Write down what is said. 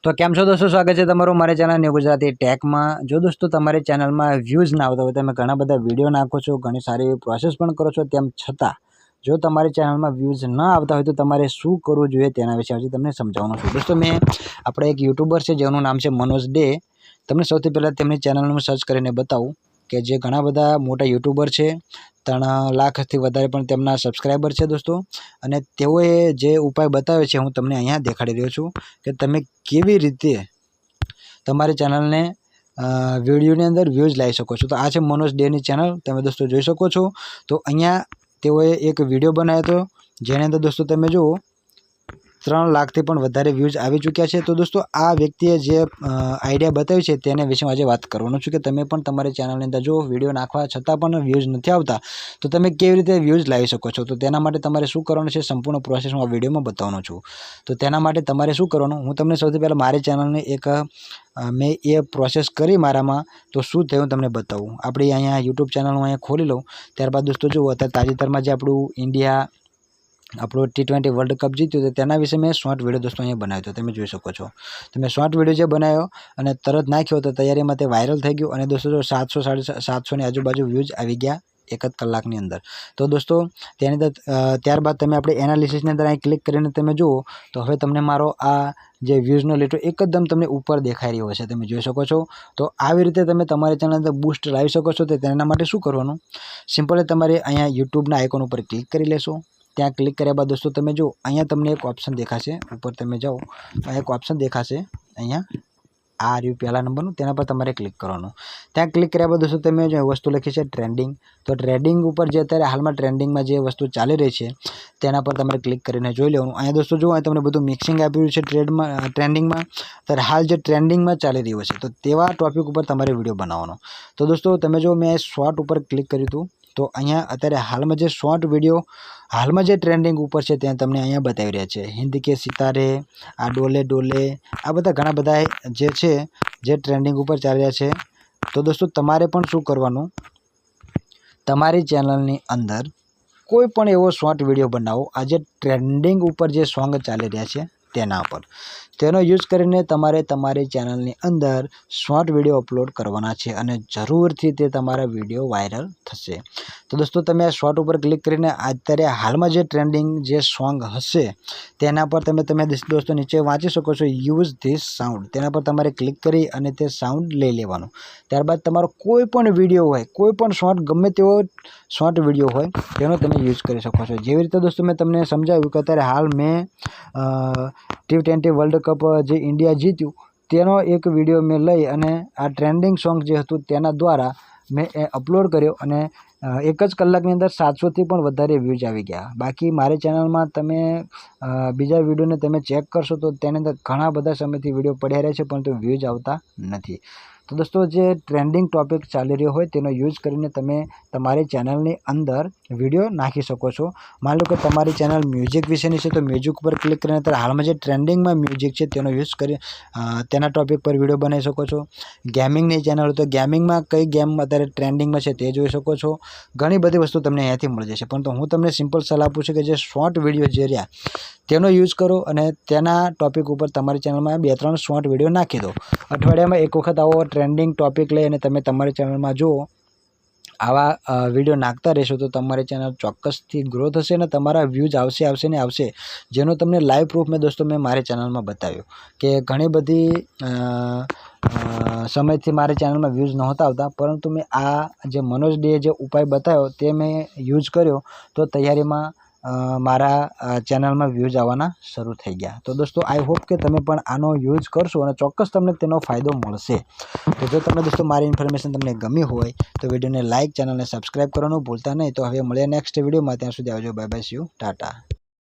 तो केम छो दोस्तों, स्वागत है तमारुं मारी चेनल न्यू गुजराती टेक में। जो दोस्तों तमारी चेनल में व्यूज ना आवता होय, तमे घणा बधा विडियो नाखो छो, घणी सारी एवी प्रोसेस पण करो छो, तेम छतां जो तमारी चेनल में व्यूज न आवता होय तो तमारे शुं करवुं जोईए तेना विषे आज तमने समजाववानो छुं। दोस्तों मैं आपणे एक यूट्यूबर छे जेनुं नाम छे मनोज डे। तमने सौथी पहेला तेमनी चेनलनुं सर्च करीने बतावुं के जे घणा बधा मोटा यूट्यूबर छे, 3 लाखथी वधारे पण तेमना सब्सक्राइबर छे दोस्तों। अने तेओए जे उपाय बताव्यो छे हुं तमने अहींया देखाडी रह्यो छुं के तमे केवी रीते तमारी चेनलने विडियोनी अंदर व्यूज लाई शको छो। तो आ छे मनोज डे नी चेनल, तमे दोस्तों जोई शको छो। तो अहींया तेओए एक विडियो बनाव्यो हतो जेनी अंदर दोस्तों तमे जुओ 3 लाखथी पण वधारे व्यूज आवी चूक्या छे। तो दोस्तों आ व्यक्तिए जे आइडिया बताव्यो छे तेना विषे आज वात करवानो छुं के तमे पण तमारी चेनलनी अंदर जो विडियो नाखवा छतां पण व्यूज नथी आवता तो तमे केवी रीते व्यूज लावी शको छो। तो तेना माटे तमारे शुं करवानुं छे संपूर्ण प्रोसेस हुं आ विडियोमां बताववानो छुं। तो तेना माटे तमारे शुं करवानुं, हुं तमने सौथी पहेला मारी चेनलनी एक मैं ए प्रोसेस करी मारामां तो शुं थयुं तमने बतावुं। आपणी अहींया यूट्यूब चेनल हुं अहींया खोली लऊं। त्यारबाद दोस्तों जुओ अत्यारे ताजेतरमां जे आपणुं इंडिया આપણો T20 વર્લ્ડ કપ જીત્યો તો તેના વિશે મેં શોર્ટ વિડીયો દોસ્તો અહીંયા બનાવ્યો હતો, તમે જોઈ શકો છો। તો મેં શોર્ટ વિડીયો જે બનાવ્યો અને તરત નાખ્યો તો તૈયારીમાં તે વાયરલ થઈ ગયો અને દોસ્તો 700 750 ની આજુબાજુ વ્યૂઝ આવી ગયા એક જ કલાકની અંદર। તો દોસ્તો તેની અંદર ત્યારબાદ તમે આપણે એનાલિસિસની અંદર અહીં ક્લિક કરીને તમે જુઓ તો હવે તમને મારો આ જે વ્યૂઝનો લીટો એકદમ તમને ઉપર દેખાઈ રહ્યો હશે, તમે જોઈ શકો છો। તો આવી રીતે તમે તમારી ચેનલ અંદર બૂસ્ટ લાવી શકો છો। તો તેના માટે શું કરવાનું, સિમ્પલી તમારે અહીંયા यूट्यूबના આઇકોન ઉપર ક્લિક કરી લેશો। ત્યાં ક્લિક કર્યા બાદ दोस्तों તમે જો અહીંયા તમને એક ઓપ્શન દેખાશે, ઉપર તમે જાઓ તો એક ઓપ્શન દેખાશે અહીંયા આ રહ્યું પહેલા નંબરનું, તેના પર તમારે ક્લિક કરવાનું। ત્યાં ક્લિક કર્યા બાદ दोस्तों તમે જે વસ્તુ લખી છે ટ્રેન્ડિંગ, તો ટ્રેન્ડિંગ ઉપર જે અત્યારે હાલમાં ટ્રેન્ડિંગમાં જે વસ્તુ ચાલી રહી છે તેના પર તમારે ક્લિક કરીને જોઈ લેવાનું। અહીંયા दोस्तों જો અહીં તમને બધું મિક્સિંગ આપ્યું છે ટ્રેન્ડિંગમાં, ત્યારે હાલ જે ટ્રેન્ડિંગમાં ચાલી રહ્યું છે તો તેવા ટોપિક ઉપર તમારે વિડીયો બનાવવાનો। તો दोस्तों તમે જો મેં શોર્ટ ઉપર ક્લિક કર્યું હતું तो अहींया अत्यारे हालमां जे शॉर्ट विडियो हालमां जे ट्रेंडिंग उपर छे त्यां तमने अहींया बतावी रह्या छे। हिंद के सितारे, आ डोले डोले, आ बधा घणा बधा जे छे जे ट्रेंडिंग उपर चाली रह्या छे। तो दोस्तों तमारे पण शुं करवानुं, तमारी चेनलनी अंदर कोई पण एवो शॉर्ट विडियो बनावो आ जे ट्रेंडिंग उपर जे सॉन्ग चाली रह्या छे तेना पर, तेनो यूज करीने तमारे तमारी चेनलनी अंदर शॉर्ट विडियो अपलोड करवाना छे अने जरूरथी ते तमारा विडियो वायरल थशे। तो दोस्तों तमे आ शॉर्ट उपर क्लिक करीने अत्यारे हालमां जे ट्रेंडिंग जे सॉन्ग हशे तेना पर तमे दोस्तों नीचे वाँची शको छो यूज धीस साउंड, तेना पर तमारे क्लिक करी अने ते साउंड लई लेवानुं। त्यारबाद तमारो कोई पण विडियो होय, कोई पण शॉर्ट गमे तेवो शॉर्ट विडियो होय तेनो तमे यूज करी शको छो। जेवी रीते दोस्तों मैं तमने समजाव्युं के अत्यारे हाल में T20 वर्ल्ड कप जे इंडिया जीत्युं तेनो एक विडियो मैं लई अने आ ट्रेंडिंग सॉन्ग जे हतुं तेना द्वारा मैं अपलोड कर्यो अने एक ज कलाकनी अंदर 700 थी पण वधारे व्यूज आवी गया। बाकी मारी चेनलमां तमे बीजा विडियोने तमे चेक करशो तो तेनी अंदर घणा बधा समयथी विडियो पड्या रहे छे परंतु व्यूज आवता नथी। तो दोस्तों जे ट्रेंडिंग टॉपिक चाली रह्यो होय तेनो यूज करीने तमे तमारी चेनलनी अंदर विडियो नाखी शको छो। मान लो कि तमारी चेनल म्यूजिक विशेनी छे तो म्यूजिक पर क्लिक करीने अत्यारे हालमां जे ट्रेंडिंगमां म्यूजिक छे तेनो यूज करी तेना टॉपिक पर विडियो बनावी शको छो। गेमिंगनी चेनल हो तो गेमिंगमां कई गेम अत्यारे ट्रेंडिंगमां छे ते जोई शको छो। घणी बधी वस्तु तमने अहींयाथी मळी जशे, परंतु हूँ तमने सिम्पल सलाह आपું છું કે જે शॉर्ट विडियो जे रह्या तेनो यूज करो अने तेना टॉपिक उपर तमारी चेनलमां 2-3 शॉर्ट विडियो नाखी दो। अठवाडियामां एक वखत आवो ट्रेंडिंग टॉपिक लई अने तमे तमारी चेनलमां जुओ आवा विडियो नाखता रहेशो तो तमारी चेनल चोक्कसथी ग्रो थशे अने तमारा व्यूज आवशे ने आवशे, जेनो तमने लाइव प्रूफ में दोस्तों मैं मारी चेनलमां बताव्यो के घणी बधी समयथी मारी चेनलमां व्यूज नहोता आवता, परंतु मैं आ जे मनोज डे जे उपाय बताव्यो ते मैं यूज कर्यो तो तैयारीमां मारा चेनलमां व्यूज आववाना शरू थई गया। तो दोस्तों आई होप के तमे पण आनो यूज करशो अने चोक्कस तमने तेनो फायदो मळशे। तो जो तमने दोस्तों मारी इन्फॉर्मेशन तमने गमी होय तो विडियोने लाइक, चेनलने सब्सक्राइब करवानुं भूलता नहीं। तो हवे मळीए नेक्स्ट विडियोमां, त्यां सुधी आवजो, bye bye, see you, Tata.